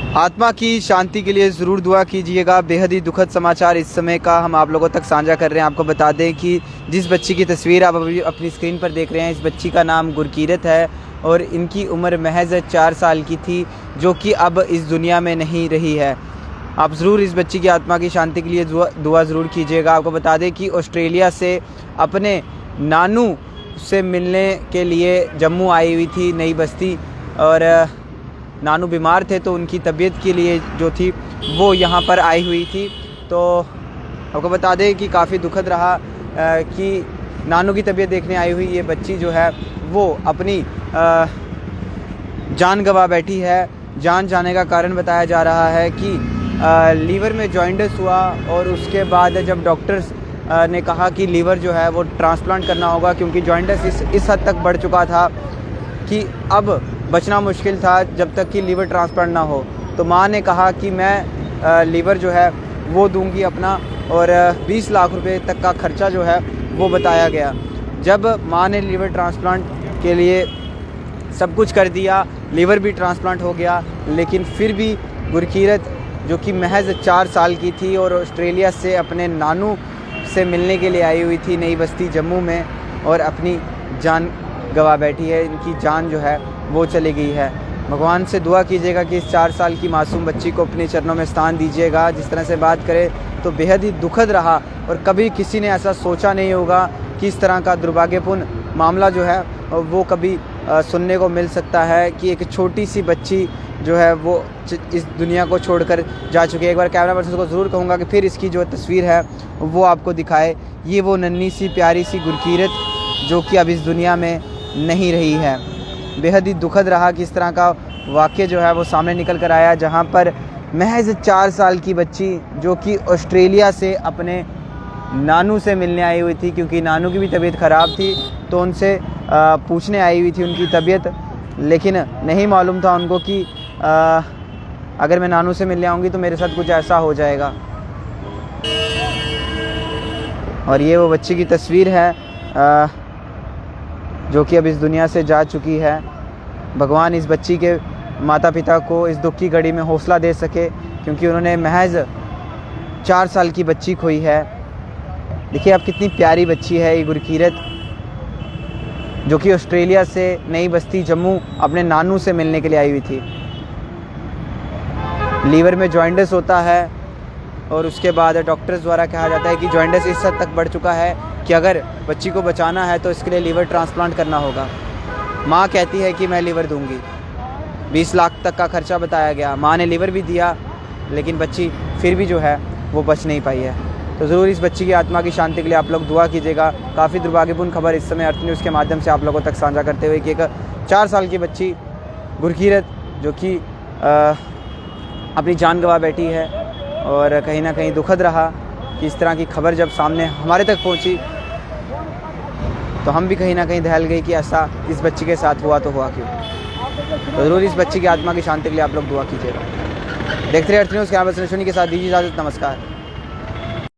आत्मा की शांति के लिए ज़रूर दुआ कीजिएगा। बेहद ही दुखद समाचार इस समय का हम आप लोगों तक साझा कर रहे हैं। आपको बता दें कि जिस बच्ची की तस्वीर आप अभी अपनी स्क्रीन पर देख रहे हैं, इस बच्ची का नाम गुरकीरत है और इनकी उम्र महज 4 साल की थी, जो कि अब इस दुनिया में नहीं रही है। आप ज़रूर इस बच्ची की आत्मा की शांति के लिए दुआ ज़रूर कीजिएगा। आपको बता दें कि ऑस्ट्रेलिया से अपने नानू से मिलने के लिए जम्मू आई हुई थी नई बस्ती, और नानू बीमार थे तो उनकी तबीयत के लिए जो थी वो यहाँ पर आई हुई थी। तो आपको बता दें कि काफ़ी दुखद रहा कि नानू की तबीयत देखने आई हुई ये बच्ची जो है वो अपनी जान गंवा बैठी है। जान जाने का कारण बताया जा रहा है कि लीवर में जॉइंटिस हुआ, और उसके बाद जब डॉक्टर्स ने कहा कि लीवर जो है वो ट्रांसप्लांट करना होगा, क्योंकि जॉइंटिस इस हद तक बढ़ चुका था कि अब बचना मुश्किल था जब तक कि लीवर ट्रांसप्लांट ना हो। तो माँ ने कहा कि मैं लीवर जो है वो दूंगी अपना, और 20 लाख रुपए तक का खर्चा जो है वो बताया गया। जब माँ ने लीवर ट्रांसप्लांट के लिए सब कुछ कर दिया, लीवर भी ट्रांसप्लांट हो गया, लेकिन फिर भी गुरकीरत जो कि महज 4 साल की थी और ऑस्ट्रेलिया से अपने नानू से मिलने के लिए आई हुई थी नई बस्ती जम्मू में, और अपनी जान गंवा बैठी है। इनकी जान जो है वो चली गई है। भगवान से दुआ कीजिएगा कि इस 4 साल की मासूम बच्ची को अपने चरणों में स्थान दीजिएगा। जिस तरह से बात करें तो बेहद ही दुखद रहा, और कभी किसी ने ऐसा सोचा नहीं होगा कि इस तरह का दुर्भाग्यपूर्ण मामला जो है वो कभी सुनने को मिल सकता है कि एक छोटी सी बच्ची जो है वो इस दुनिया को छोड़कर जा चुकी है। एक बार कैमरा पर्सन को ज़रूर कहूँगा कि फिर इसकी जो तस्वीर है वो आपको दिखाए। ये वो नन्ही सी प्यारी सी गुरकीरत जो कि अब इस दुनिया में नहीं रही है। बेहद ही दुखद रहा कि इस तरह का वाक़या जो है वो सामने निकल कर आया, जहाँ पर महज 4 साल की बच्ची जो कि ऑस्ट्रेलिया से अपने नानू से मिलने आई हुई थी, क्योंकि नानू की भी तबीयत ख़राब थी तो उनसे पूछने आई हुई थी उनकी तबीयत, लेकिन नहीं मालूम था उनको कि अगर मैं नानू से मिलने आऊँगी तो मेरे साथ कुछ ऐसा हो जाएगा। और ये वो बच्ची की तस्वीर है जो कि अब इस दुनिया से जा चुकी है। भगवान इस बच्ची के माता पिता को इस दुख की घड़ी में हौसला दे सके, क्योंकि उन्होंने महज 4 साल की बच्ची खोई है। देखिए अब कितनी प्यारी बच्ची है ये गुरकीरत, जो कि ऑस्ट्रेलिया से नई बस्ती जम्मू अपने नानू से मिलने के लिए आई हुई थी। लीवर में जॉइंटिस होता है, और उसके बाद डॉक्टर्स द्वारा कहा जाता है कि जॉइंटिस इस हद तक बढ़ चुका है कि अगर बच्ची को बचाना है तो इसके लिए लीवर ट्रांसप्लांट करना होगा। माँ कहती है कि मैं लीवर दूंगी। 20 लाख तक का खर्चा बताया गया। माँ ने लीवर भी दिया, लेकिन बच्ची फिर भी जो है वो बच नहीं पाई है। तो ज़रूर इस बच्ची की आत्मा की शांति के लिए आप लोग दुआ कीजिएगा। काफ़ी दुर्भाग्यपूर्ण खबर इस समय अर्थ न्यूज़ के माध्यम से आप लोगों तक साझा करते हुए कि एक 4 साल की बच्ची गुरकीरत जो कि अपनी जान गंवा बैठी है, और कहीं ना कहीं दुखद रहा कि इस तरह की खबर जब सामने हमारे तक पहुंची तो हम भी कहीं ना कहीं दहल गए कि ऐसा इस बच्ची के साथ हुआ तो हुआ क्यों। तो ज़रूर इस बच्ची की आत्मा की शांति के लिए आप लोग दुआ कीजिएगा। देखते रहिए अर्थ न्यूज़, कैमरा पर्सन के साथ दीजिए इजाज़त। नमस्कार।